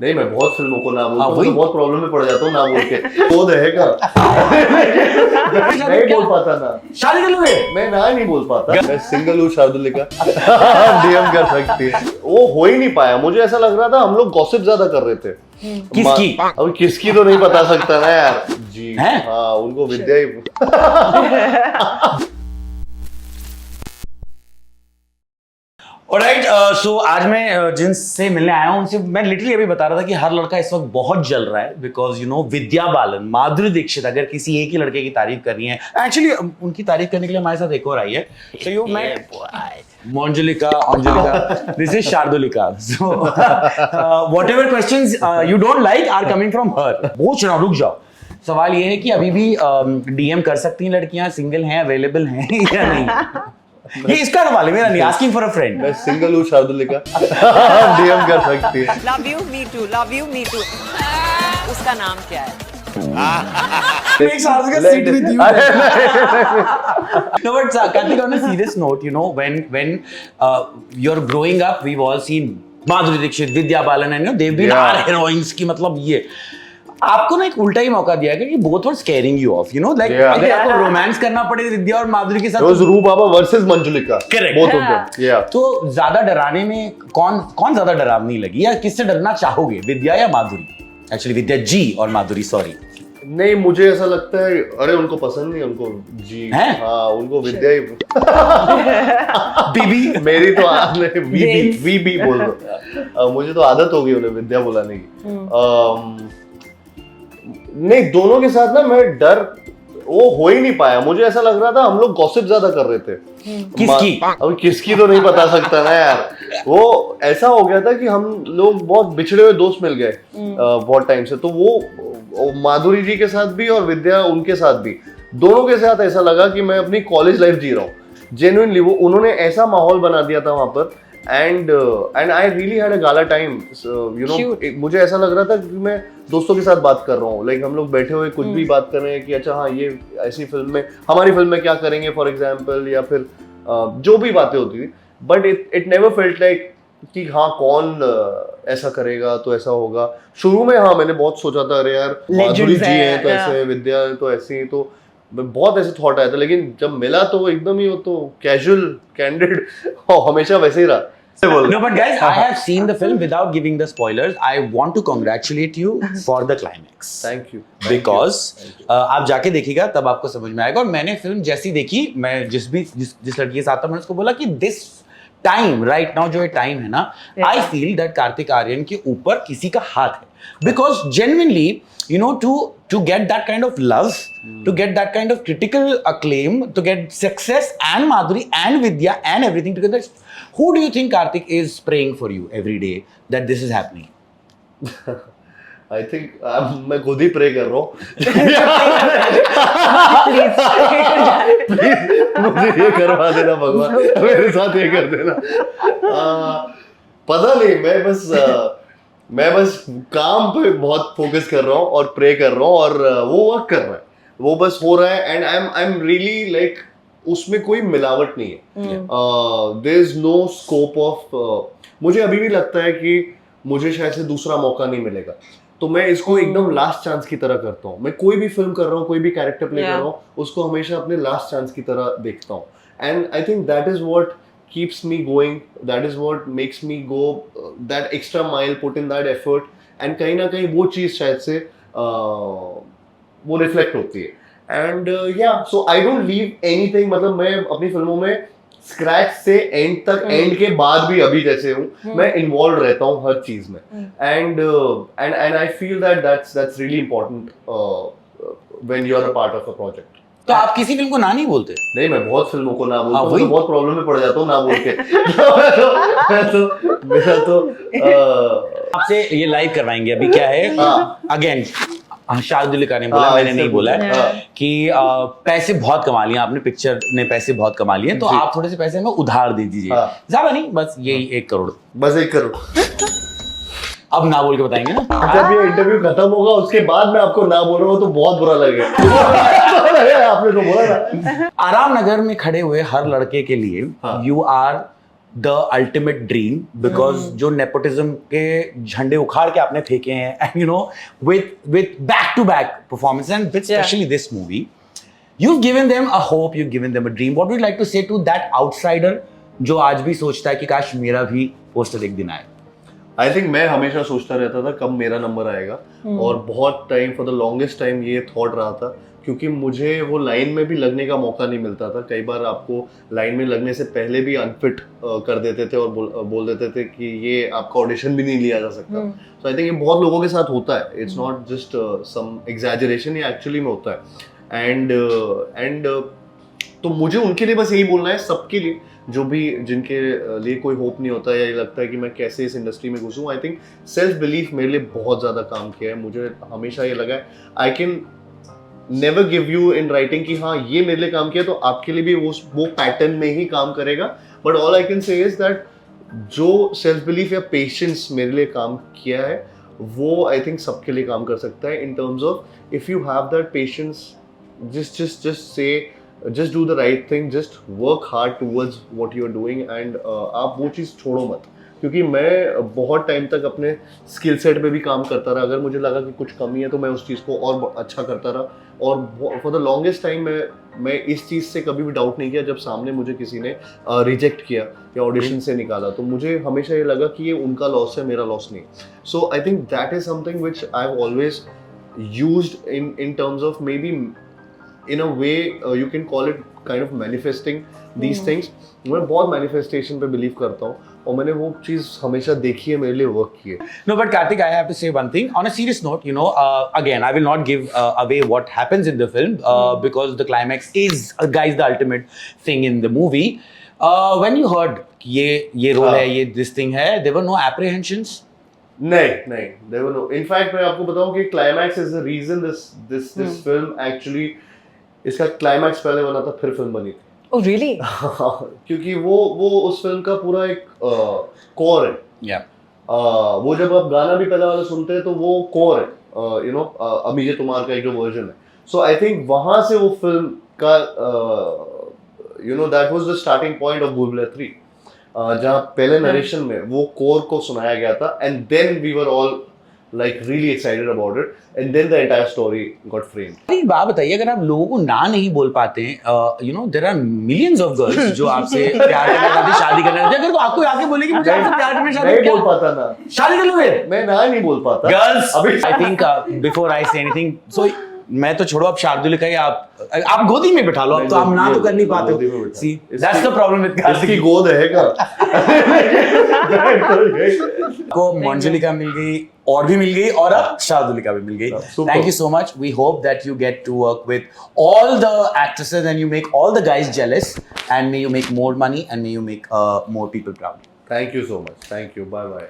नहीं, मैं बहुत फिल्मों को ना बोलता हूँ, वही तो बहुत प्रॉब्लम में पड़ जाता हूँ ना बोल के। वो रहेगा नहीं बोल पाता ना, शादी कर लोगे? मैं ना नहीं बोल पाता। मैं सिंगल हूँ शार्दुल का। डीएम कर सकती है। वो हो ही नहीं पाया। मुझे ऐसा लग रहा था हम लोग गॉसिप ज्यादा कर रहे थे। किसकी? अब किसकी तो नहीं बता सकता ना यार जी। हाँ, उनको विद्या ही ऑलराइट, सो आज मैं जिनसे मिलने आया हूँ उनसे मैं लिटरली अभी बता रहा था कि हर लड़का इस वक्त बहुत जल रहा है because you know Vidya Balan, Madhuri Dixit अगर किसी एक ही लड़के की तारीफ करनी है, एक्चुअली उनकी तारीफ करने के लिए हमारे साथ एक और आई है। तो यू मैं Anjulika, this is Shardulika. So whatever questions you don't like are coming from her. पूछ रहा हूं, रुक जाओ। सवाल ये है कि अभी भी डीएम कर सकती हैं लड़कियां, सिंगल हैं, अवेलेबल हैं या नहीं? ये इसका सवाल है, मेरा नहीं। Asking for a friend. मैं सिंगल हूँ शार्दुल का। डीएम कर सकती है। Love you me too. उसका नाम क्या है? Makes Harshika sit with you. No, but Karthik, on a serious note, you know, when you're growing up, we've all seen Madhuri Dixit, Vidya Balan, and you know, they've been our heroines की मतलब ये आपको ना एक उल्टा ही मौका दिया गया कि both were scaring you off, you know, like अगर आपको रोमांस करना पड़े विद्या और माधुरी के साथ, तो Dhruv Baba versus Manjulika, both of them, yeah. तो ज्यादा डराने में कौन ज्यादा डरावनी लगी या किससे डरना चाहोगे, विद्या या माधुरी? एक्चुअली विद्या जी और माधुरी, सॉरी। नहीं, मुझे ऐसा लगता है, अरे उनको पसंद नहीं, उनको जी है? हाँ, उनको विद्या ही बीबी मेरी तो वीबी बोल रहा। मुझे तो आदत हो गई उन्हें विद्या बुलाने की। नहीं, दोनों के साथ ना मैं डर वो हो ही नहीं पाया। मुझे ऐसा लग रहा था हम लोग गॉसिप ज्यादा कर रहे थे। अब किसकी तो नहीं बता सकता ना यार। वो ऐसा हो गया था कि हम लोग बहुत बिछड़े हुए दोस्त मिल गए बहुत टाइम से। तो वो माधुरी जी के साथ भी और विद्या उनके साथ भी, दोनों के साथ ऐसा लगा कि मैं अपनी कॉलेज लाइफ जी रहा हूँ जेन्युइनली। वो उन्होंने ऐसा माहौल बना दिया था वहां पर and I really had a gala time, you know. मुझे ऐसा लग रहा था कि मैं दोस्तों के साथ बात कर रहा हूँ, लाइक हम लोग बैठे हुए कुछ भी बात कर रहे हैं कि अच्छा हाँ ये ऐसी फिल्म में, हमारी फिल्म में क्या करेंगे फॉर एग्जांपल, या फिर जो भी बातें होती थी। But it never felt like कि हाँ कौन ऐसा करेगा तो ऐसा होगा। शुरू में हाँ मैंने बहुत सोचा था, अरे यार माधुरी जी हैं तो ऐसे, विद्या है तो ऐसी, तो बहुत ऐसे थॉट आया था। लेकिन जब मिला तो एकदम ही वो तो कैजुअल, कैंडिड हमेशा वैसे ही रहा। No, but guys, I have seen the film without giving the spoilers. I want to congratulate you for the climax. Thank you. Because आप जाके देखिएगा तब आपको समझ में आएगा। और मैंने फिल्म जैसी देखी, मैं जिस लड़की के साथ था मैंने उसको बोला कि this time right now जो ये टाइम है ना, I feel that Kartik Aaryan के ऊपर किसी का हाथ है। Because genuinely, you know, to get that kind of love, to get that kind of critical acclaim, to get success and Madhuri and Vidya and everything together, who do you think Karthik is praying for you every day that this is happening? I think मैं खुद ही pray कर रहा हूँ। मुझे ये करवा देना भगवान, मेरे साथ ये कर देना। पता नहीं, मैं बस काम पे बहुत फोकस कर रहा हूँ और प्रे कर रहा हूँ और वो वर्क कर रहा है, वो बस हो रहा है। And I am really like, उसमें कोई मिलावट नहीं है। There is no scope of, मुझे अभी भी लगता है कि मुझे शायद से दूसरा मौका नहीं मिलेगा, तो मैं इसको एकदम लास्ट चांस की तरह करता हूँ। मैं कोई भी फिल्म कर रहा हूँ, कोई भी कैरेक्टर प्ले कर रहा हूँ, उसको हमेशा अपने लास्ट चांस की तरह देखता हूँ। And I think that is what keeps me going, that is what makes me go that extra mile, put in that effort, and कहीं ना कहीं वो चीज़ शायद से वो रिफ्लेक्ट होती है। एंड या सो आई डोंट लीव एनीथिंग, मतलब मैं अपनी फिल्मों में स्क्रैच से एंड तक, एंड के बाद भी अभी जैसे हूँ मैं इन्वॉल्व रहता हूँ हर चीज में। And I feel that's really important when you are a part of a project. तो आप किसी फिल्म को ना नहीं बोलते? नहीं, मैं बहुत फिल्मों को ना बोलता हूँ, तो बहुत प्रॉब्लम में पड़ जाता हूँ ना बोल के। मेरा तो आपसे ये लाइव करवाएंगे अभी, क्या है अगेन शार्दुलिका ने बोला, मैंने नहीं बोला है कि पैसे बहुत कमा लिए आपने, पिक्चर ने पैसे बहुत कमा लिए, तो आप थोड़े से पैसे हमें उधार दे दीजिए। ज्यादा नहीं, बस यही 1 करोड़, बस 1 करोड़। अब ना बोल के बताएंगे ना, जब ये इंटरव्यू खत्म होगा उसके बाद मैं आपको ना बोल रहा हूँ तो बहुत बुरा लगेगा। आपने तो बोला ना। आराम नगर में खड़े हुए हर लड़के के लिए you are the ultimate dream, because जो नेपोटिज्म के झंडे उखाड़ के आपने फेंके हैं, and you know with back to back performance, and with especially this movie, you've given them a hope, you've given them a dream. What would you like to say to that outsider जो आज भी सोचता है कि काश मेरा भी poster एक दिन आए? आई थिंक मैं हमेशा सोचता रहता था कब मेरा नंबर आएगा, और बहुत time, for the longest time ये थॉट रहा था, क्योंकि मुझे वो लाइन में भी लगने का मौका नहीं मिलता था. कई बार आपको लाइन में लगने से पहले भी अनफिट कर देते थे और बोल देते थे कि ये आपका ऑडिशन भी नहीं लिया जा सकता. सो आई थिंक ये बहुत लोगों के साथ होता है. It's not just some exaggeration, ये एक्चुअली में होता है. एंड तो मुझे उनके लिए बस यही बोलना है, सबके लिए जो भी जिनके लिए कोई होप नहीं होता या ये लगता है कि मैं कैसे इस इंडस्ट्री में घुसूं. आई थिंक सेल्फ बिलीफ मेरे लिए बहुत ज़्यादा काम किया है. मुझे हमेशा ये लगा है I can never give you in writing कि हाँ ये मेरे लिए काम किया तो आपके लिए भी वो पैटर्न में ही काम करेगा. But all I can say is that जो सेल्फ बिलीफ या पेशेंस मेरे लिए काम किया है वो आई थिंक सबके लिए काम कर सकता है. In terms of if you have that patience, just say just do the right thing, just work hard towards what you're doing, and आप वो चीज़ छोड़ो मत. क्योंकि मैं बहुत टाइम तक अपने स्किल सेट पे भी काम करता रहा. अगर मुझे लगा कि कुछ कमी है तो मैं उस चीज़ को और अच्छा करता रहा. और फॉर द लॉन्गेस्ट टाइम मैं इस चीज़ से कभी भी डाउट नहीं किया जब सामने मुझे किसी ने रिजेक्ट किया या ऑडिशन से निकाला. तो मुझे हमेशा ये लगा कि ये उनका लॉस है, मेरा लॉस नहीं. So I think that is something which I have always used in terms of maybe in a way you can call it kind of manifesting these things. मैं बहुत manifestation पे believe करता हूँ और मैंने वो चीज़ हमेशा देखी है, मेरे लिए वर्क की है. No, but Karthik, I have to say one thing. On a serious note, you know, again, I will not give away what happens in the film because the climax is, guys, the ultimate thing in the movie. When you heard ये role है, ये this thing है, there were no apprehensions? नहीं, there were no. In fact, मैं आपको बताऊँ कि climax is the reason this film actually, इसका क्लाइमैक्स पहले बना था फिर फिल्म बनी थी. Oh really? क्योंकि वो उस फिल्म का पूरा एक कोर है. Yeah. वो जब आप गाना भी पहले वाला सुनते हैं तो वो कोर है, यू नो, अमीजे तुमार का एक जो वर्जन है. सो आई थिंक वहां से वो फिल्म का you know that was the starting point of भूल भुलैया 3, जहाँ पहले नरेशन में वो कोर को सुनाया गया था. And then we were all like really excited about it, and then the entire story got framed. एक बात बताइए, अगर आप लोगों को ना नहीं बोल पाते हैं, you know, there are millions of girls जो आपसे प्यार करना चाहती, शादी करना चाहती, अगर तो आपको आके बोले कि मुझे आपसे प्यार करना, शादी नहीं बोल पाता ना, शादी कर लो फिर. मैं ना नहीं बोल पाता. Girls, अभी I think before I say anything, so मैं तो छोड़ो, अब शार्दुल का ही आप गोदी में बिठा लो. अब तो हम ना तो कर नहीं पाते. See, that's the problem with Karthik. इसकी गोद है क्या? को मंजुलिका मिल गई और भी मिल गई और अब शार्दुलिका भी मिल गई. Thank you so much. We hope that you get to work with all the actresses and you make all the guys jealous, and may you make more money and may you make more people proud. Thank you so much. Thank you. Bye bye.